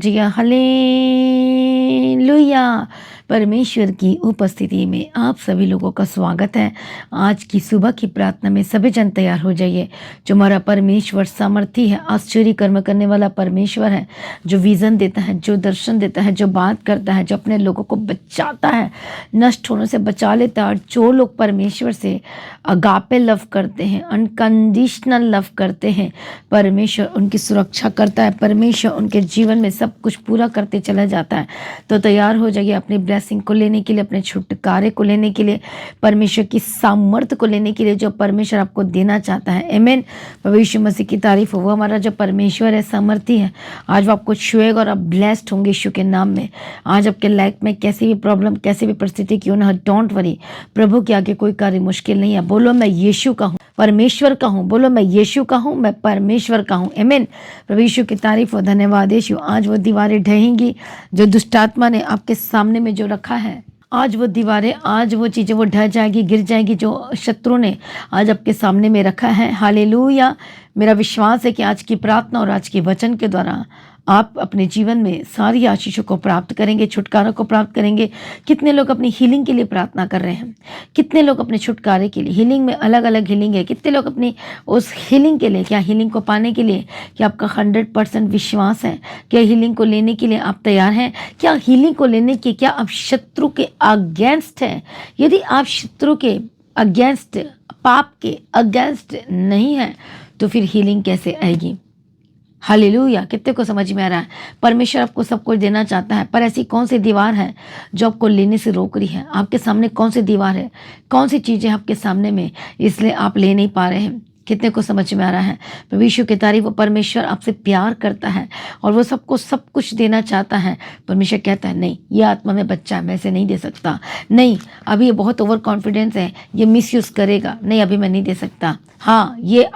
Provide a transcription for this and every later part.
जाइए। हालेलुया। परमेश्वर की उपस्थिति में आप सभी लोगों का स्वागत है। आज की सुबह की प्रार्थना में सभी जन तैयार हो जाइए। जो हमारा परमेश्वर सामर्थी है, आश्चर्य कर्म करने वाला परमेश्वर है, जो विज़न देता है, जो दर्शन देता है, जो बात करता है, जो अपने लोगों को बचाता है, नष्ट होने से बचा लेता है। और जो लोग परमेश्वर से अगापे लव करते हैं, अनकंडीशनल लव करते हैं, परमेश्वर उनकी सुरक्षा करता है। परमेश्वर उनके जीवन में सब कुछ पूरा करते चला जाता है। तो तैयार हो जाइए अपनी ब्लेसिंग को लेने के लिए, अपने छुटकारे को लेने के लिए, परमेश्वर की सामर्थ्य को लेने के लिए जो परमेश्वर आपको देना चाहता है। आमीन। प्रभु यीशु मसीह की तारीफ हो। वो हमारा जो परमेश्वर है, सामर्थी है, आज वो आपको छुएगा और आप ब्लेस्ड होंगे यीशु के नाम में। आज आपके लाइफ में कैसी भी प्रॉब्लम, कैसी भी परिस्थिति क्यों ना हो, डोंट वरी। प्रभु के आगे कोई कार्य मुश्किल नहीं है। बोलो मैं यीशु का हूँ, परमेश्वर का हूँ। बोलो मैं यीशु का हूँ, मैं परमेश्वर का हूँ। आमीन। प्रभु यीशु की तारीफ हो। धन्यवाद यीशु। आज वो दीवारें ढहेंगी जो दुष्ट आत्मा ने आपके सामने में जो रखा है। आज वो दीवारें, आज वो चीज़ें वो ढह जाएगी, गिर जाएगी जो शत्रु ने आज आपके सामने में रखा है। हालेलुया। मेरा विश्वास है कि आज की प्रार्थना और आज के वचन के द्वारा आप अपने जीवन में सारी आशीषों को प्राप्त करेंगे, छुटकारा को प्राप्त करेंगे। कितने लोग अपनी हीलिंग के लिए प्रार्थना कर रहे हैं, कितने लोग अपने छुटकारे के लिए, हीलिंग में अलग अलग हीलिंग है, कितने लोग अपनी उस हीलिंग के लिए, क्या हीलिंग को पाने के लिए क्या आपका 100% विश्वास है? क्या हीलिंग को लेने के लिए आप तैयार हैं? क्या हीलिंग को लेने के क्या आप शत्रु के अगेंस्ट हैं? यदि आप शत्रु के अगेंस्ट, पाप के अगेंस्ट नहीं है तो फिर हीलिंग कैसे आएगी? हालेलुया। कितने को समझ में आ रहा है? परमेश्वर आपको सब कुछ देना चाहता है, पर ऐसी कौन सी दीवार है जो आपको लेने से रोक रही है? आपके सामने कौन सी दीवार है? कौन सी चीज़ें आपके सामने में, इसलिए आप ले नहीं पा रहे हैं? कितने को समझ में आ रहा है? प्रभु यीशु की तारीफ। वो परमेश्वर आपसे प्यार करता है और वो सबको सब कुछ देना चाहता है। परमेश्वर कहता है नहीं, ये आत्मा में बच्चा है, मैं इसे नहीं दे सकता। नहीं, अभी ये बहुत ओवर कॉन्फिडेंस है, ये मिसयूज़ करेगा। नहीं, अभी मैं नहीं दे सकता। हाँ, ये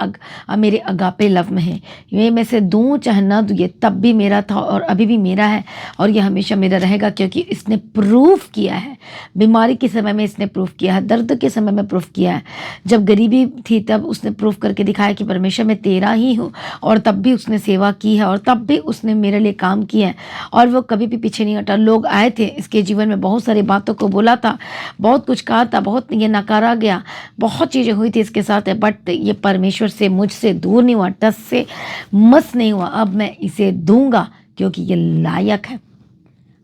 मेरे अगापे लव में है। ये मैं से दूँ चाहे ना दूँ, ये तब भी मेरा था और अभी भी मेरा है और ये हमेशा मेरा रहेगा, क्योंकि इसने प्रूफ किया है। बीमारी के समय में इसने प्रूफ किया है, दर्द के समय में प्रूफ किया है, जब गरीबी थी तब उसने प्रूफ करके दिखाया कि परमेश्वर मैं तेरा ही हूँ। और तब भी उसने सेवा की है और तब भी उसने मेरे लिए काम किया है और वो कभी भी पीछे नहीं हटा। लोग आए थे इसके जीवन में, बहुत सारी बातों को बोला था, बहुत कुछ कहा था, बहुत ये नकारा गया, बहुत चीज़ें हुई थी इसके साथ, बट ये परमेश्वर से, मुझसे दूर नहीं हुआ, टस से मस नहीं हुआ। अब मैं इसे दूंगा क्योंकि ये लायक है।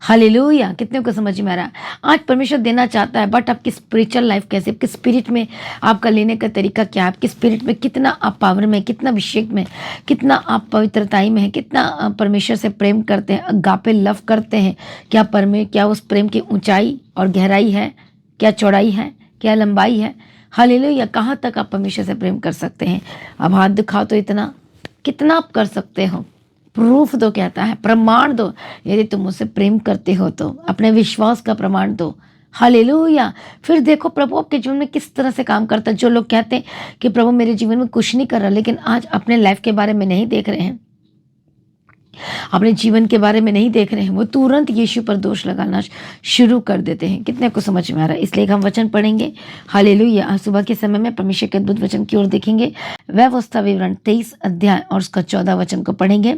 हालेलुया। कितने को समझ में आ रहा है? आज परमेश्वर देना चाहता है, बट आपकी स्पिरिचुअल लाइफ कैसे, आपके स्पिरिट में आपका लेने का तरीका क्या है? आपके स्पिरिट में कितना आप पावर में, कितना अभिषेक में, कितना आप पवित्रताई में है, कितना परमेश्वर से प्रेम करते हैं, अगापे लव करते हैं? क्या उस प्रेम की ऊंचाई और गहराई है? क्या चौड़ाई है? क्या लंबाई है? हालेलुया। कहाँ तक आप परमेश्वर से प्रेम कर सकते हैं? अब हाथ दिखाओ तो इतना, कितना आप कर सकते हो? प्रूफ दो, कहता है, प्रमाण दो। यदि तुम मुझसे प्रेम करते हो तो अपने विश्वास का प्रमाण दो। हालेलुया। फिर देखो प्रभु आपके जीवन में किस तरह से काम करता है। जो लोग कहते हैं कि प्रभु मेरे जीवन में कुछ नहीं कर रहा, लेकिन आज अपने लाइफ के बारे में नहीं देख रहे हैं, अपने जीवन के बारे में नहीं देख रहे हैं, वो तुरंत यीशु पर दोष लगाना शुरू कर देते हैं। कितने को समझ में आ रहा है? इसलिए हम वचन पढ़ेंगे। हालेलुया। आज सुबह के समय में परमेश्वर के अद्भुत वचन की ओर देखेंगे। व्यवस्था विवरण 23 अध्याय और उसका 14 वचन को पढ़ेंगे।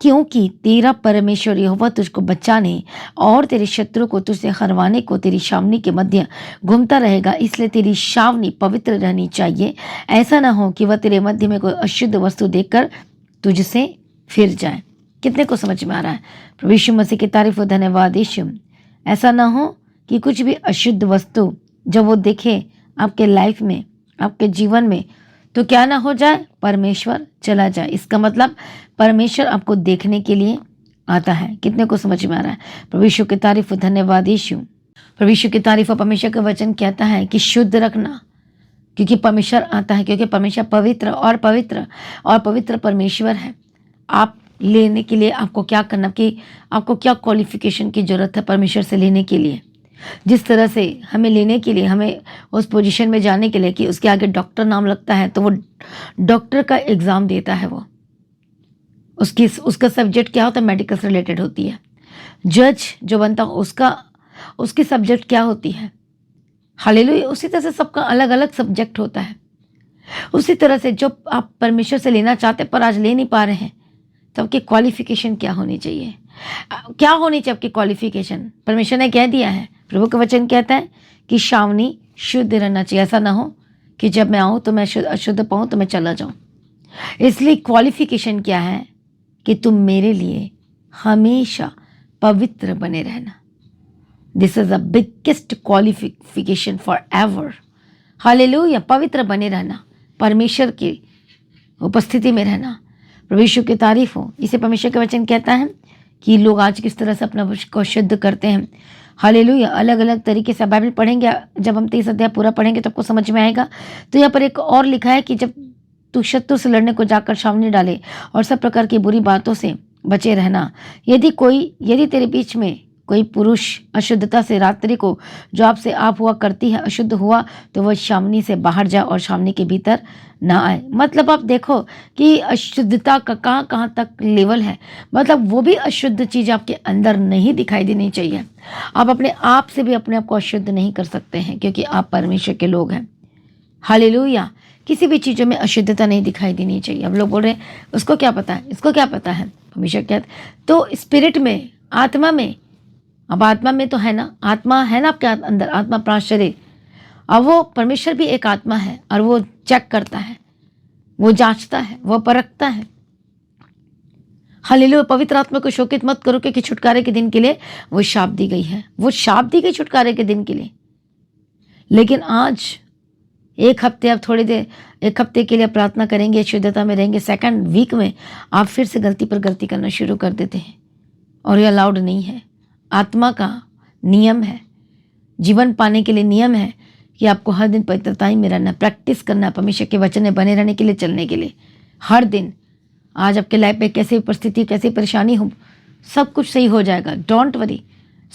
क्योंकि तेरा परमेश्वर यहोवा तुझको बचाने और तेरे शत्रु को तुझसे हरवाने को तेरी छावनी के मध्य घूमता रहेगा, इसलिए तेरी छावनी पवित्र रहनी चाहिए। ऐसा ना हो कि वह तेरे मध्य में कोई अशुद्ध वस्तु देखकर तुझसे फिर जाए। कितने को समझ में आ रहा है? प्रभु यीशु मसीह की तारीफ हो। धन्यवाद यीशु। ऐसा ना हो कि कुछ भी अशुद्ध वस्तु जब वो देखे आपके लाइफ में, आपके जीवन में, तो क्या ना हो जाए, परमेश्वर चला जाए। इसका मतलब परमेश्वर आपको देखने के लिए आता है। कितने को समझ में आ रहा है? प्रभु यीशु की तारीफ हो। धन्यवाद यीशु। प्रभु यीशु की तारीफ हो। परमेश्वर का वचन कहता है कि शुद्ध रखना, क्योंकि परमेश्वर आता है, क्योंकि परमेश्वर पवित्र और पवित्र और पवित्र परमेश्वर है। आप लेने के लिए आपको क्या करना, कि आपको क्या क्वालिफिकेशन की जरूरत है परमेश्वर से लेने के लिए? जिस तरह से हमें लेने के लिए, हमें उस पोजीशन में जाने के लिए कि उसके आगे डॉक्टर नाम लगता है, तो वो डॉक्टर का एग्ज़ाम देता है। वो उसका सब्जेक्ट क्या होता है? मेडिकल से रिलेटेड होती है। जज जो बनता है उसकी सब्जेक्ट क्या होती है? हालेलुया। उसी तरह से सबका अलग अलग सब्जेक्ट होता है। उसी तरह से जो आप परमेश्वर से लेना चाहते पर आज ले नहीं पा रहे हैं, तो आपकी क्वालिफिकेशन क्या होनी चाहिए? क्या होनी चाहिए आपकी क्वालिफिकेशन? परमेश्वर ने कह दिया है, प्रभु का वचन कहता है कि शावनी शुद्ध रहना चाहिए। ऐसा ना हो कि जब मैं आऊँ तो मैं अशुद्ध पाऊँ तो मैं चला जाऊँ। इसलिए क्वालिफिकेशन क्या है कि तुम मेरे लिए हमेशा पवित्र बने रहना। This is the biggest qualification for ever. Hallelujah. पवित्र बने रहना, परमेश्वर की उपस्थिति में रहना। प्रभु यीशु की तारीफ हो। इसे परमेश्वर का वचन कहता है कि लोग आज किस तरह से अपना को शुद्ध करते हैं। हालेलुया। अलग अलग तरीके से बाइबल पढ़ेंगे, जब हम 23 अध्याय पूरा पढ़ेंगे तो आपको समझ में आएगा। तो यहाँ पर एक और लिखा है कि जब तू शत्रु से लड़ने को जाकर छावनी डाले और सब प्रकार की बुरी बातों से बचे रहना। यदि तेरे बीच में कोई पुरुष अशुद्धता से रात्रि को जो आपसे आप हुआ करती है अशुद्ध हुआ, तो वह छावनी से बाहर जाए और छावनी के भीतर ना आए। मतलब आप देखो कि अशुद्धता का कहाँ कहाँ तक लेवल है। मतलब वो भी अशुद्ध चीज़ आपके अंदर नहीं दिखाई देनी चाहिए। आप अपने आप से भी अपने आप को अशुद्ध नहीं कर सकते हैं, क्योंकि आप परमेश्वर के लोग हैं। हालेलुया। किसी भी चीज़ों में अशुद्धता नहीं दिखाई देनी चाहिए। अब लोग बोल रहे हैं उसको क्या पता है, इसको क्या पता है। परमेश्वर कहते तो स्पिरिट में, आत्मा में, अब आत्मा में तो है ना, आत्मा है ना आपके अंदर, आत्मा प्राण शरीर। अब वो परमेश्वर भी एक आत्मा है और वो चेक करता है, वो जांचता है, वो परखता है। हालेलुया। पवित्र आत्मा को शोकित मत करो, क्योंकि छुटकारे के दिन के लिए वो शाप दी गई है, वो शाप दी गई छुटकारे के दिन के लिए। लेकिन आज एक हफ्ते, अब थोड़ी देर, एक हफ्ते के लिए प्रार्थना करेंगे, शुद्धता में रहेंगे, सेकंड वीक में आप फिर से गलती पर गलती करना शुरू कर देते हैं, और ये अलाउड नहीं है। आत्मा का नियम है, जीवन पाने के लिए नियम है कि आपको हर दिन पवित्रता में रहना, प्रैक्टिस करना, परमेश्वर के वचन में बने रहने के लिए, चलने के लिए हर दिन। आज आपके लाइफ में कैसी परिस्थिति, कैसी परेशानी हो, सब कुछ सही हो जाएगा। डोंट वरी,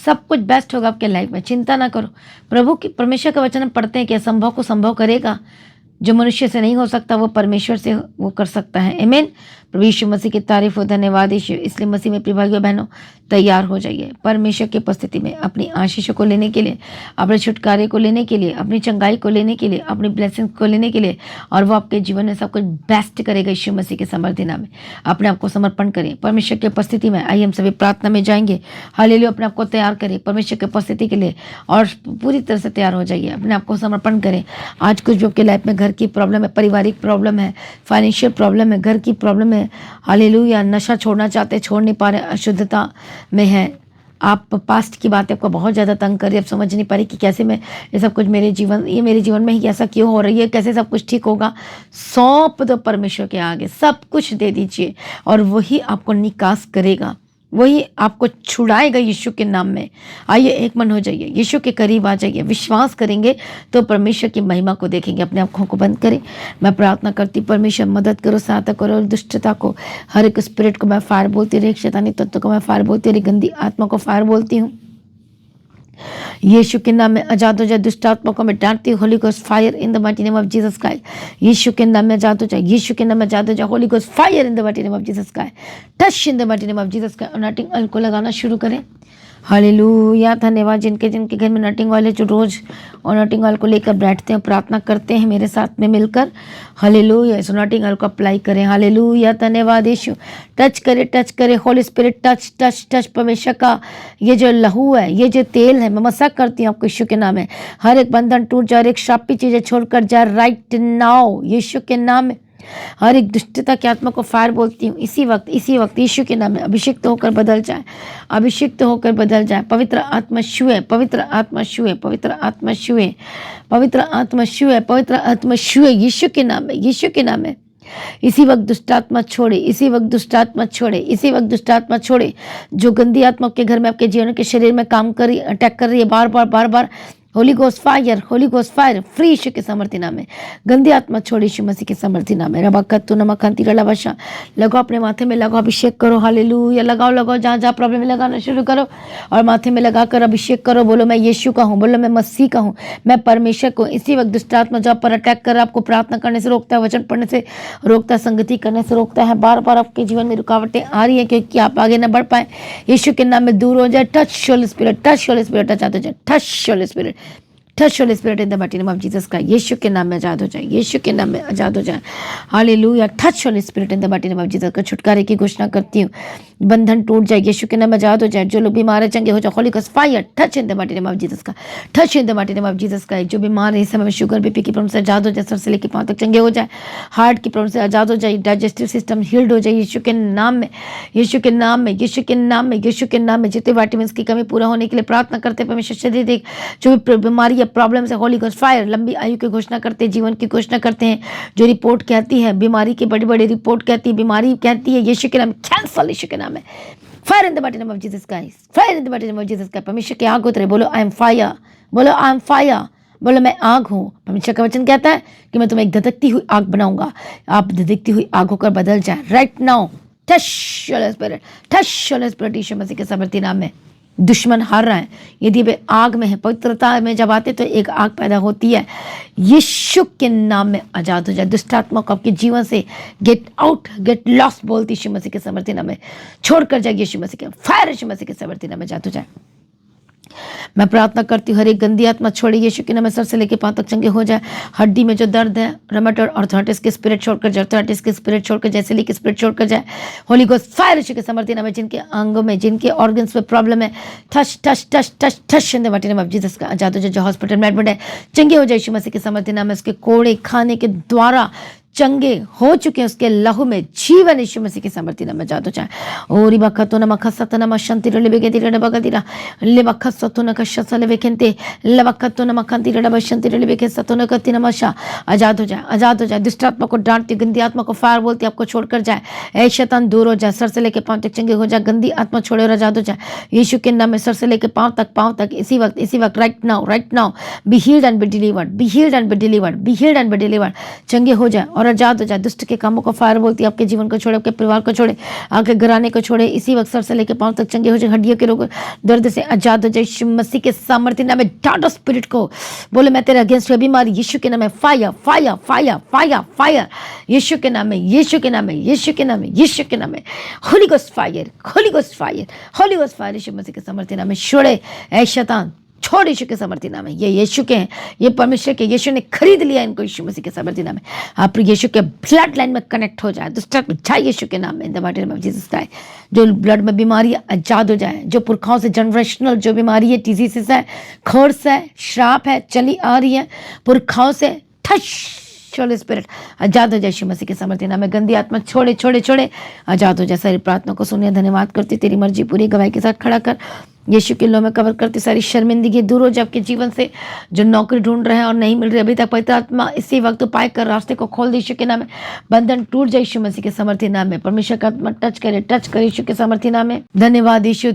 सब कुछ बेस्ट होगा आपके लाइफ में, चिंता ना करो। प्रभु की, परमेश्वर का वचन हम पढ़ते हैं कि असंभव को संभव करेगा। जो मनुष्य से नहीं हो सकता वो परमेश्वर से वो कर सकता है। आमीन। प्रभु यीशु मसीह की तारीफ हो। धन्यवाद यीशु। इसलिए मसीह में प्रिय भाइयों बहनों, तैयार हो जाइए परमेश्वर की उपस्थिति में अपनी आशीषों को लेने के लिए, अपने छुटकारे को लेने के लिए, अपनी चंगाई को लेने के लिए, अपनी ब्लेसिंग को लेने के लिए। और वो आपके जीवन में सब कुछ बेस्ट करेगा यीशु मसीह के समर्थी नाम में। अपने आप को समर्पण करें परमेश्वर की उपस्थिति में। आइए हम सभी प्रार्थना में जाएंगे। हालेलुया। अपने आप को तैयार करें परमेश्वर की उपस्थिति के लिए और पूरी तरह से तैयार हो जाइए। अपने आप को समर्पण करें। आज कुछ भी आपके लाइफ में घर की प्रॉब्लम है, पारिवारिक प्रॉब्लम है, फाइनेंशियल प्रॉब्लम है, घर की प्रॉब्लम है। हालेलुया। नशा छोड़ना चाहते, छोड़ नहीं पा रहे, अशुद्धता में है, आप पास्ट की बातें आपको बहुत ज़्यादा तंग कर रही है, आप समझ नहीं पा रही कि कैसे मैं ये सब कुछ मेरे जीवन में ही ऐसा क्यों हो रही है, कैसे सब कुछ ठीक होगा। सौंप दो परमेश्वर के आगे, सब कुछ दे दीजिए और वही आपको निकास करेगा, वही आपको छुड़ाएगा यीशु के नाम में। आइए एक मन हो जाइए, यीशु के करीब आ जाइए। विश्वास करेंगे तो परमेश्वर की महिमा को देखेंगे। अपने आँखों को बंद करें। मैं प्रार्थना करती, परमेश्वर मदद करो, सहायता करो, और दुष्टता को, हर एक स्पिरिट को मैं फायर बोलती रही, शैतानी तत्व को मैं फायर बोलती रही, गंदी आत्मा को फायर बोलती हूँ। यीशु के नाम में आजाद हो जाए। दुष्ट आत्मा को मैं डांटती हूँ। Holy ghost fire in the mighty name of Jesus Christ. यीशु के नाम में आजाद हो जाए। यीशु के नाम में आजाद हो जाए। Holi ghost fire in the mighty name of Jesus Christ. Touch in the mighty name of Jesus Christ. Anointing oil को लगाना शुरू करें। हालेलुया। धन्यवाद। जिनके जिनके घर में नटिंग ऑयल है, जो रोज नटिंग ऑयल को लेकर बैठते हैं, प्रार्थना करते हैं मेरे साथ में मिलकर, हालेलुया, इस नटिंग ऑयल को अप्लाई करें। हालेलुया। धन्यवाद यीशु। टच करे Holi spirit, touch touch touch. परमेश्वर का ये जो लहू है, ये जो तेल है, मैं मसाक करती हूँ आपको यीशु के नाम में। हर एक बंधन टूट जाए, हर एक श्रापित चीजें छोड़कर जाए राइट नाउ यीशु के नाम में। हर एक दुष्टता की आत्मा को फायर बोलती हूँ इसी वक्त यीशु के नाम में। अभिषिक्त होकर बदल जाए, अभिषिक्त होकर बदल जाए। पवित्र आत्मा छुए, पवित्र आत्मा छुए, पवित्र आत्मा छुए, पवित्र आत्मा छुए, पवित्र आत्मा छुए यीशु के नाम में, यीशु के नाम में। इसी वक्त दुष्टात्मा छोड़े, इसी वक्त दुष्टात्मा छोड़े, इसी वक्त दुष्टात्मा छोड़े। जो गंदी आत्मा आपके घर में, आपके जीवन के शरीर में काम कर रही, अटैक कर रही है बार बार, holy ghost fire, holy ghost fire, free यीशु के समर्थी नाम में। गंदी आत्मा छोड़ी यीशु मसीह के समर्थी नाम में। रबाकत्तु नमकांति रलाबाशा। लगाओ अपने माथे में, लगाओ, अभिषेक करो। हालेलुया। लगाओ, जहाँ जहाँ प्रॉब्लम है लगाना शुरू करो और माथे में लगाकर अभिषेक करो। बोलो मैं यीशु का हूँ, बोलो मैं मसीह का हूँ, मैं परमेश्वर को। इसी वक्त दुष्ट आत्मा जहाँ पर अटैक कर, आपको प्रार्थना करने से रोकता है, वचन पढ़ने से रोकता है, संगति करने से रोकता है, बार बार आपके जीवन में रुकावटें आ रही है क्योंकि आप आगे न बढ़ पाए, यीशु के नाम में दूर हो जाए। Touch holy spirit, touch holy spirit, touch आते जाए, touch holy spirit, touch holy spirit in the mighty name of Jesus Christ, यीशु के नाम में आजाद हो जाए, यीशु के नाम में आजाद हो जाए। Hallelujah. Touch holy spirit in the mighty name of Jesus का छुटकारे की घोषणा करती हूँ, बंधन टूट जाए, यीशु के नाम में आजाद हो जाए। जो लोग बीमार है चंगे हो जाए, holy ghost fire touch in the mighty name of Jesus का, touch in the mighty name of Jesus का। जो बीमार है इस समय में शुगर बीपी की प्रॉब्लम से आजाद हो जाए, सर से लेकर पांव तक चंगे हो जाए, हार्ट की प्रॉब्लम से आजाद हो जाए, डाइजेस्टिव सिस्टम हील्ड हो जाए यीशु के नाम में, यीशु के नाम में, यीशु के नाम में, यीशु के नाम में। जितने विटामिन की कमी पूरा होने के लिए प्रार्थना करते हैं परमेश्वर शरीर देख, जो भी बीमारी या प्रॉब्लम से होली गॉस्ट फायर, लंबी आयु की घोषणा करते हैं, जीवन की घोषणा करते हैं। जो रिपोर्ट कहती है बीमारी की, बड़ी बड़ी रिपोर्ट कहती है, बीमारी कहती है, यीशु के नाम कैंसल, यीशु के नाम में fire in the mighty name of Jesus Christ, fire in the mighty name of Jesus Christ. परमेश्वर की आग उतरे, बोलो आई एम फायर, बोलो आई एम फायर, बोलो मैं आग हूँ। परमेश्वर का वचन कहता है कि मैं तुम्हें धधकती हुई आग बनाऊंगा, आप धधकती हुई आग होकर बदल जाए right now. Touch holy spirit, touch holy spirit, यीशु मसीह के सामर्थी नाम में। दुश्मन हार रहा है, यदि वे आग में है, पवित्रता में जब आते तो एक आग पैदा होती है, यीशु के नाम में आजाद हो जाए। दुष्ट आत्मा को आपके जीवन से गेट आउट, गेट लॉस्ट बोलती यीशु मसीह के सामर्थी नाम में छोड़ कर जाए, यीशु मसीह के फायर, यीशु मसीह के सामर्थी नाम में आजाद हो जाए। मैं प्रार्थना करती हूँ हर एक गंदी आत्मा छोड़ी यीशु के नाम में, सर से लेकर पांव तक चंगे हो जाए। हड्डी में जो दर्द है, रमेटोइड आर्थराइटिस के स्पिरिट छोड़कर जाए, आर्थराइटिस के स्पिरिट छोड़कर जाए, सिली के स्पिरिट छोड़कर जाए। होली गोस्ट फायर यीशु के सामर्थी नाम में। जिनके अंगों में, जिनके ऑर्गन्स में प्रॉब्लम है, touch touch touch touch touch in the mighty name of Jesus का आजाद हो जाए। जो हॉस्पिटल में एडमिट है चंगे हो जाए यीशु मसीह के सामर्थी नाम में। उसके कोड़े खाने के द्वारा चंगे हो चुके हैं, उसके लहू में जीवन यीशु मसीह के सामर्थी नाम में आजाद हो जाए। ओरी बखतो न मखसत न मशंति रे बेगेति रे बगदिरा ले बखसतो न कशसले बेकेंते ले बखतो न मखंति रे बशंति रे बेकेसतो न कति न मशा। आजाद हो जाए, आजाद हो जाए। दुष्ट आत्मा को डांटती, गंदी आत्मा को फायर बोलती, आपको छोड़कर जाए। ऐ शैतान दूर हो जाए, सर से लेकर पांव तक चंगे हो जाए। गंदी आत्मा छोड़े और आजाद हो जाए यीशु के नाम में। सर से लेकर पांव तक इसी वक्त right now be healed and be delivered, be healed and be delivered, be healed and be delivered. चंगे हो जाए और आजाद हो जाए। दुष्ट के कामों को फायर बोलती है, आपके जीवन को छोड़े, आपके परिवार को छोड़े, आपके घराने को छोड़े, इसी वक्त सर से लेकर पांव तक चंगे हो जाए। हड्डियों के रोग दर्द से आजाद हो जाए यीशु मसीह के सामर्थ्य नाम में। डांटो स्पिरिट को, बोले मैं तेरे अगेंस्ट है बीमारी, यीशु के नाम में fire fire fire fire fire, यीशु के नाम में, यीशु के नाम में, यीशु के नाम में, यीशु के नाम में। Holy ghost fire, holy ghost fire, holy ghost fire यीशु मसीह के सामर्थ्य नाम में। छोड़े ऐ शैतान, छोड़ यीशु के सामर्थ्य नाम है। ये यीशु के हैं, ये परमेश्वर के, यीशु ने खरीद लिया इनको यीशु मसीह के सामर्थ्य नाम है। आप यीशु के ब्लड लाइन में कनेक्ट हो जाए। दुष्ट जाए यीशु के नाम में, इन the mighty name of Jesus Christ. जो ब्लड में बीमारी आजाद हो जाए, जो पुरखाओं से जनरेशनल जो बीमारी है, डिजीजेस है, खर्च है, श्राप है, चली आ रही है पुरखाओं से, ठश होली स्पिरिट आजाद हो जाए यीशु मसीह के सामर्थ्य नाम में। गंदी आत्मा छोड़े छोड़े छोड़े आजाद हो जाए। सारी प्रार्थना को सुनिए, धन्यवाद करती, तेरी मर्जी पूरी गवाही के साथ खड़ा कर। यीशु के लो में कवर करती, सारी शर्मिंदगी दूर हो जाए आपके जीवन से। जो नौकरी ढूंढ रहे हैं और नहीं मिल रही अभी तक, पवित्र आत्मा इसी वक्त उपाय कर रास्ते को खोल दे यीशु के नाम में। बंधन टूट जाए यीशु मसीह के सामर्थ्य नाम में। परमेश्वर का आत्मा टच करे यीशु के सामर्थ्य नाम में। धन्यवाद यीशु।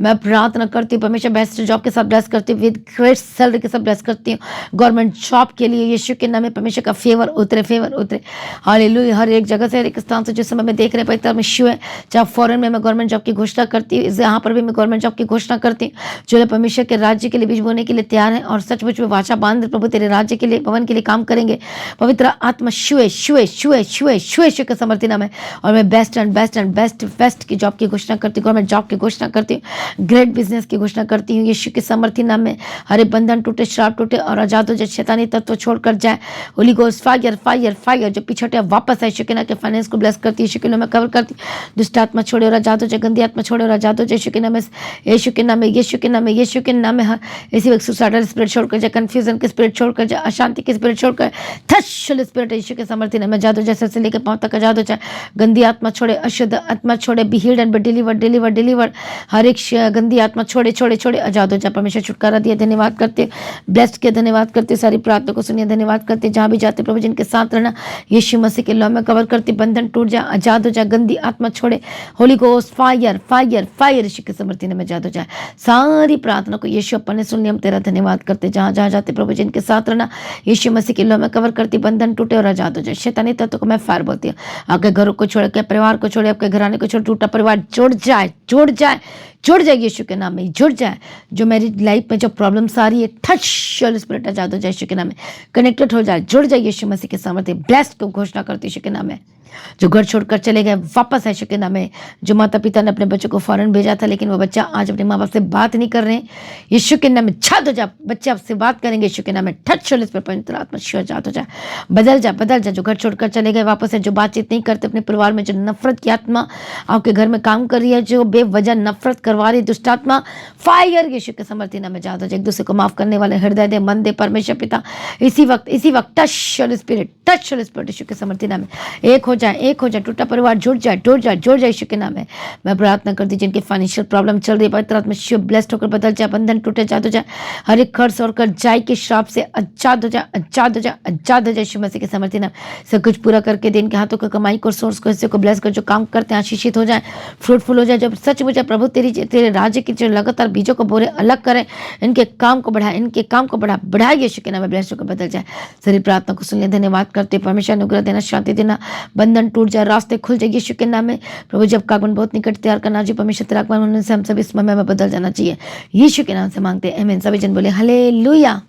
मैं प्रार्थना करती हूँ परमेश्वर बेस्ट जॉब के साथ ब्लेस करती हूँ, विद ग्रेट सैलरी के साथ ब्लेस करती हूँ। गवर्नमेंट जॉब के लिए यीशु के नाम में परमेश्वर का फेवर उतरे। हालेलुया। हर एक जगह से, हर एक स्थान से जिस समय में देख रहे हैं पवित्र यीशु है, चाहे फॉरेन में मैं गवर्नमेंट जॉब की घोषणा करती हूँ, यहाँ पर भी मैं गवर्नमेंट जॉब की घोषणा करती हूँ। जो लोग परमेश्वर के राज्य के लिए बीज बोने के लिए तैयार हैं और सचमुच में वाचा बांध प्रभु तेरे राज्य के लिए, भवन के लिए काम करेंगे, पवित्र आत्मा शुए के समर्थी नाम है। और मैं बेस्ट एंड बेस्ट की जॉब की घोषणा करती हूँ, गवर्नमेंट जॉब की घोषणा करती हूँ, ग्रेट बिजनेस की घोषणा करती हूँ यीशु के समर्थी नाम में। हरे बंधन टूटे, श्राप टूटे और आजाद हो जाए, शैतानी तत्व छोड़कर जाए। Holi ghost fire fire fire. जो पिछड़े वापस आए यीशु के नाम के, फाइनेंस को ब्लेस करती है यीशु के नाम में, कवर करती। दुष्ट आत्मा छोड़े और आजाद हो जाए, गंदी आत्मा छोड़े और आजाद हो जाए यीशु के नाम में, यीशु के नाम में, यीशु के नाम में, यीशु के नाम में। इसी वक्त सुसाइडल स्पिरिट छोड़कर जाए, कंफ्यूजन के स्पिरिट छोड़कर जाए, अशांति के स्पिरिट छोड़कर थशल स्पिरिट यीशु के समर्थी नाम में आजाद हो जाए, सर से लेकर पांव तक आजाद हो जाए। गंदी आत्मा छोड़े, अशुद्ध आत्मा छोड़े, be healed and be delivered. हर एक गंदी आत्मा छोड़े आजाद हो जाए। परमेश्वर छुटकारा दिया, धन्यवाद करते, ब्लेस्ड के धन्यवाद करते, सारी प्रार्थना को सुनिए, धन्यवाद करते। जहाँ भी जाते प्रभु जिनके साथ रहना यीशु मसीह के लौ में कवर करते, बंधन टूट जाए, आजाद हो जाए, गंदी आत्मा छोड़े। Holy ghost fire fire fire यीशु के समर्थी में आजाद हो जाए। सारी प्रार्थना को यीशु अपन ने सुन लिया, हम तेरा धन्यवाद करते। जहाँ जहाँ जाते प्रभु जिनके साथ रहना यीशु मसीह के लौ में कवर करती, बंधन टूटे और आजाद हो जाए। शैतानी तत्व को मैं फायर बोलती हूँ, आपके घरों को छोड़ के, परिवार को छोड़े, आपके घराने को छोड़, टूटा परिवार जुड़ जाए जुड़ जाए यीशु के नाम में, जुड़ जाए। जो मेरी लाइफ में जो प्रॉब्लम्स आ रही है, टच होली स्पिरिट आजाद हो जाए यीशु के नाम में, कनेक्टेड हो जाए, जुड़ जाए यीशु मसीह के सामर्थ्य। ब्लेस्ड को घोषणा करती यीशु के नाम में। जो घर छोड़कर चले गए वापस है यीशु के नाम में। जो माता पिता ने अपने बच्चों को फॉरेन भेजा था, लेकिन वो बच्चा आज अपने माँ बाप से बात नहीं कर रहे हैं, यीशु के नाम में छाद हो जा, बच्चे आपसे बात करेंगे यीशु के नाम में। टच होली स्पिरिट, पवित्र आत्मा शिव जात हो जाए, बदल जा, बदल जा। जो घर छोड़कर चले गए वापस है, जो बातचीत नहीं करते अपने परिवार में, जो नफरत की आत्मा आपके घर में काम कर रही है, जो बेवजह नफरत करवा रही दुष्ट आत्मा, फायर यीशु के समर्थी नाम में जात हो जाए। एक दूसरे को माफ करने वाले हृदय दे, मन दे परमेश्वर पिता। इसी वक्त touch holy spirit, touch holy spirit यीशु के समर्थी नाम में। एक हो जाए, एक हो जाए, टूटा परिवार जुड़ जाए, जुड़ जाए, जुड़ जाए यीशु के नाम में। मैं प्रार्थना करती जिनके फाइनेंशियल प्रॉब्लम चल रही है, पवित्र आत्मा शिव ब्लेस्ड होकर बदल जाए, बंधन टूटे जात हो जाए, हर एक खर्च और कर्जाई के श्राप से आजाद हो जाए, आजाद हो जाए, आजाद हो जाए यीशु मसीह के समर्थी नाम। सब कुछ पूरा करके दे, इनके हाथों को कमाई को सोर्स को हिस्से को ब्लेस कर, जो काम करते हैं आशीषित हो जाए, फ्रूटफुल हो जाए। जब सच मुझे प्रभु तेरे राज्य की जो लगातार बीजों को बोरे अलग करे, इनके काम को बढ़ाए, इनके काम को बढ़ाए यीशु के नाम में। ब्लेस्ड होकर बदल जाए। सारी प्रार्थना को सुनने धन्यवाद करते, परमेश्वर अनुग्रह देना, शांति देना, बंधन टूट जाए, रास्ते खुल जाए यीशु के नाम में। प्रभु जब का आगमन बहुत निकट तैयार करना जी, परमेश्वर तेरा आगमन होने से हम सब इस समय में बदल जाना चाहिए, यीशु के नाम से मांगते हैं, आमीन। सभी जन बोले हालेलुया।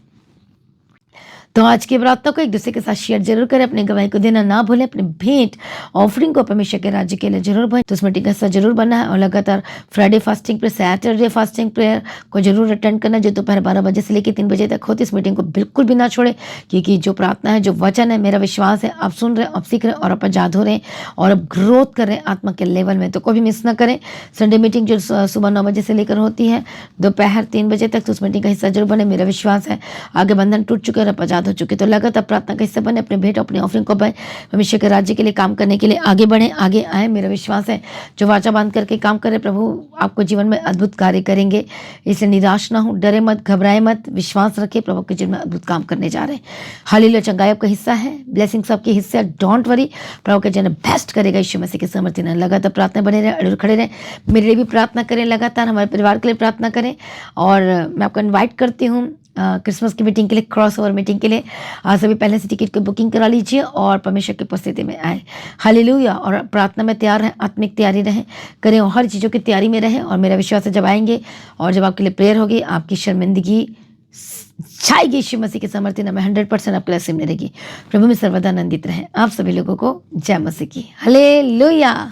तो आज की प्रार्थना को एक दूसरे के साथ शेयर जरूर करें, अपने गवाही को देना ना भूलें, अपने भेंट ऑफरिंग को परमेश्वर के राज्य के लिए जरूर बढ़ाएं। तो उस मीटिंग का हिस्सा जरूर बनना है, और लगातार Friday fasting prayer, Saturday fasting prayer को जरूर अटेंड करना, जो दोपहर 12 बजे से लेकर 3 बजे तक होती है। इस मीटिंग को बिल्कुल भी ना छोड़े, क्योंकि जो प्रार्थना है, जो वचन है, मेरा विश्वास है आप सुन रहे हैं, आप सीख रहे हैं, और आप आजाद हो रहे हैं, और अब ग्रोथ कर रहे हैं आत्मा के लेवल में। तो कोई भी मिस ना करें। संडे मीटिंग जो सुबह 9 बजे से लेकर होती है दोपहर 3 बजे तक, तो उस मीटिंग का हिस्सा जरूर बने। मेरा विश्वास है आगे बंधन टूट चुके और आप आजाद हो चुके। तो लगातार प्रार्थना का हिस्सा बने, अपने भेंट अपनी ऑफरिंग को बढ़ाएं, परमेश्वर के राज्य के लिए काम करने के लिए आगे बढ़ें, आगे आए। मेरा विश्वास है जो वाचा बांध करके काम करे, प्रभु आपको जीवन में अद्भुत कार्य करेंगे। इसलिए निराश ना हो, डरे मत, घबराए मत, विश्वास रखें, प्रभु के जीवन में अद्भुत काम करने जा रहे हैं। हालेलुया। चंगाई आपका हिस्सा है, ब्लेसिंग्स आपके हिस्से, डोंट वरी, प्रभु के जीवन बेस्ट करेगा यीशु मसीह के समर्थी ने। लगातार प्रार्थना बने रहे, अड़े खड़े रहे, मेरे लिए भी प्रार्थना करें, लगातार हमारे परिवार के लिए प्रार्थना करें। और मैं आपको इन्वाइट करती हूँ क्रिसमस की मीटिंग के लिए, क्रॉस ओवर मीटिंग के लिए। सभी पहले से टिकट की बुकिंग करा लीजिए और परमेश्वर की उपस्थिति में आए। हालेलुया। और प्रार्थना में तैयार रहें, आत्मिक तैयारी रहें, करें, और हर चीज़ों की तैयारी में रहें। और मेरा विश्वास है जब आएंगे और जब आपके लिए प्रेयर होगी, आपकी शर्मिंदगी छाएगी यीशु मसीह के समर्थी में, 100% आपके लिए सिम रहेगी। प्रभु में सर्वदा आनंदित रहें। आप सभी लोगों को जय मसीह की। हालेलुया।